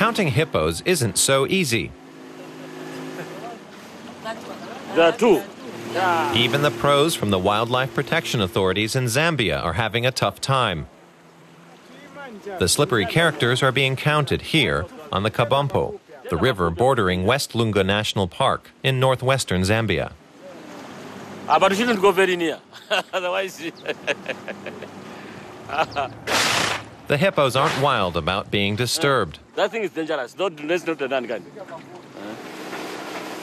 counting hippos isn't so easy. There are two. Even the pros from the wildlife protection authorities in Zambia are having a tough time. The slippery characters are being counted here on the Kabompo, the river bordering West Lunga National Park in northwestern Zambia. But you shouldn't go very near, otherwise... The hippos aren't wild about being disturbed. That thing is dangerous. Let's not run gun.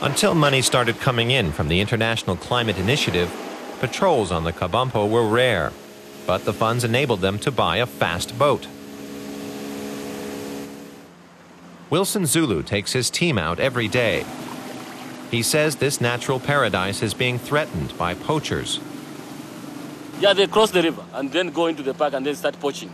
Until money started coming in from the International Climate Initiative, patrols on the Kabompo were rare, but the funds enabled them to buy a fast boat. Wilson Zulu takes his team out every day. He says this natural paradise is being threatened by poachers. Yeah, they cross the river and then go into the park and then start poaching.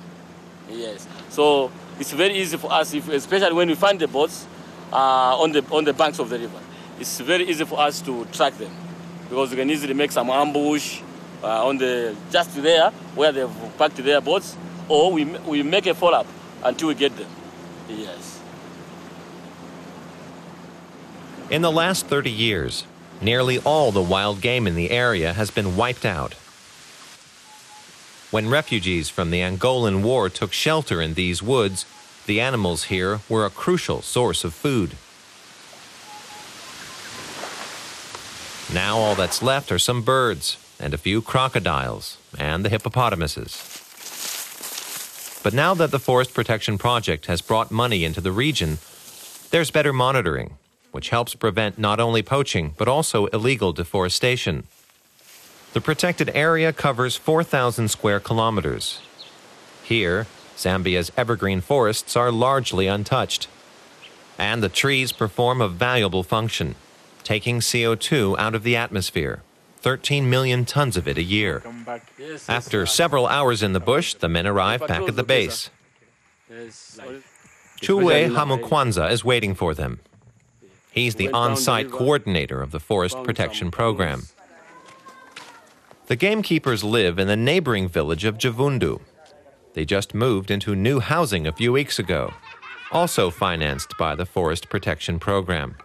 Yes. So it's very easy for us, especially when we find the boats on the banks of the river. It's very easy for us to track them because we can easily make some ambush just there where they've parked their boats, or we make a follow-up until we get them. Yes. In the last 30 years, nearly all the wild game in the area has been wiped out. When refugees from the Angolan War took shelter in these woods, the animals here were a crucial source of food. Now all that's left are some birds and a few crocodiles and the hippopotamuses. But now that the Forest Protection Project has brought money into the region, there's better monitoring, which helps prevent not only poaching but also illegal deforestation. The protected area covers 4,000 square kilometers. Here, Zambia's evergreen forests are largely untouched. And the trees perform a valuable function, taking CO2 out of the atmosphere, 13 million tons of it a year. After several hours in the bush, the men arrive back at the base. Chulwe Hamukwanza is waiting for them. He's the on-site coordinator of the Forest Protection Program. The gamekeepers live in the neighboring village of Javundu. They just moved into new housing a few weeks ago, also financed by the Forest Protection Program.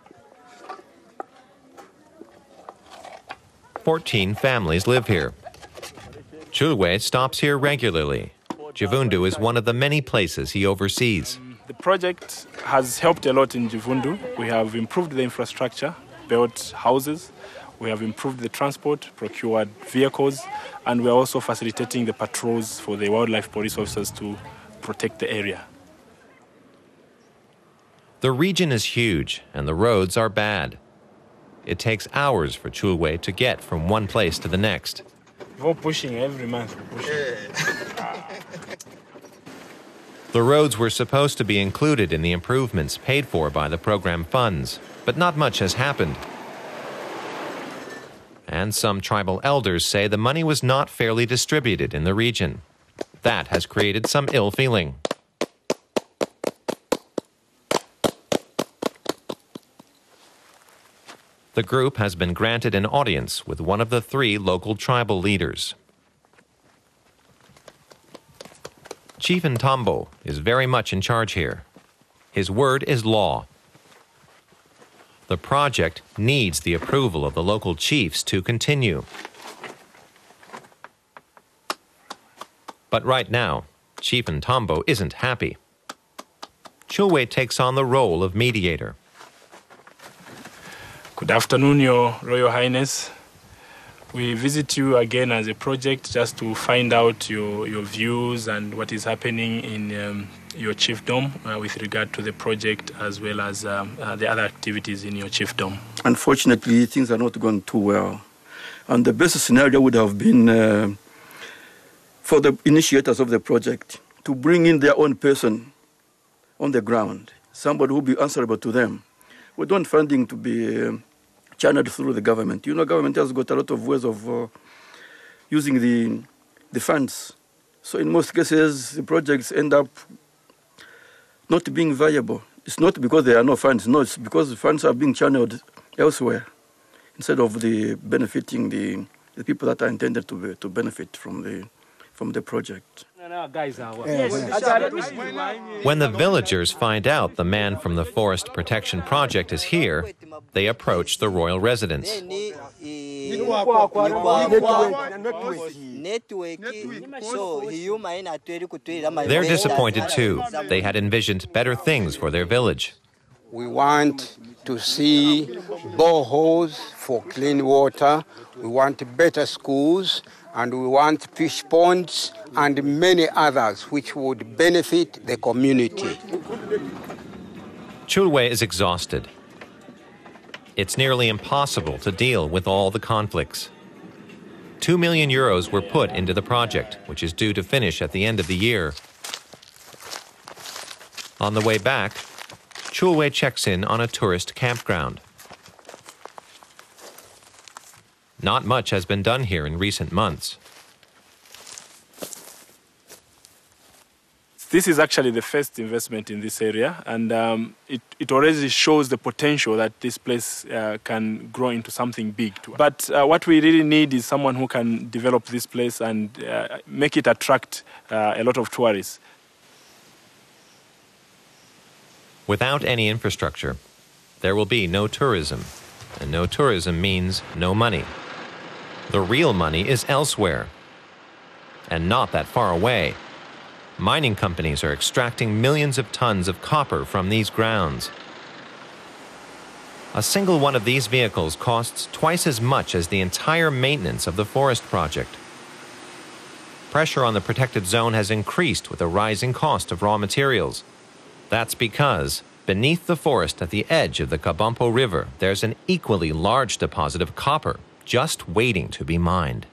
14 families live here. Chulwe stops here regularly. Javundu is one of the many places he oversees. The project has helped a lot in Javundu. We have improved the infrastructure, built houses, we have improved the transport, procured vehicles, and we're also facilitating the patrols for the wildlife police officers to protect the area. The region is huge and the roads are bad. It takes hours for Chulwe to get from one place to the next. We're pushing every month. The roads were supposed to be included in the improvements paid for by the program funds, but not much has happened. And some tribal elders say the money was not fairly distributed in the region. That has created some ill feeling. The group has been granted an audience with one of the 3 local tribal leaders. Chief Ntambo is very much in charge here. His word is law. The project needs the approval of the local chiefs to continue. But right now, Chief Ntambo isn't happy. Chulwe takes on the role of mediator. Good afternoon, Your Royal Highness. We visit you again as a project just to find out your views and what is happening in your chiefdom with regard to the project as well as the other activities in your chiefdom. Unfortunately, things are not going too well. And the best scenario would have been for the initiators of the project to bring in their own person on the ground, somebody who will be answerable to them. We don't want funding to be channeled through the government. You know, government has got a lot of ways of using the funds. So in most cases, the projects end up not being viable. It's not because there are no funds. No, it's because the funds are being channeled elsewhere instead of benefiting the people that are intended to benefit from from the project. When the villagers find out the man from the Forest Protection Project is here, they approach the royal residence. They're disappointed too. They had envisioned better things for their village. We want to see boreholes for clean water, we want better schools, and we want fish ponds and many others which would benefit the community. Chulwe is exhausted. It's nearly impossible to deal with all the conflicts. 2 million euros were put into the project, which is due to finish at the end of the year. On the way back, Chulwe checks in on a tourist campground. Not much has been done here in recent months. This is actually the first investment in this area, and it already shows the potential that this place can grow into something big. But what we really need is someone who can develop this place and make it attract a lot of tourists. Without any infrastructure, there will be no tourism, and no tourism means no money. The real money is elsewhere, and not that far away. Mining companies are extracting millions of tons of copper from these grounds. A single one of these vehicles costs twice as much as the entire maintenance of the forest project. Pressure on the protected zone has increased with the rising cost of raw materials. That's because beneath the forest at the edge of the Kabampo River, there's an equally large deposit of copper just waiting to be mined.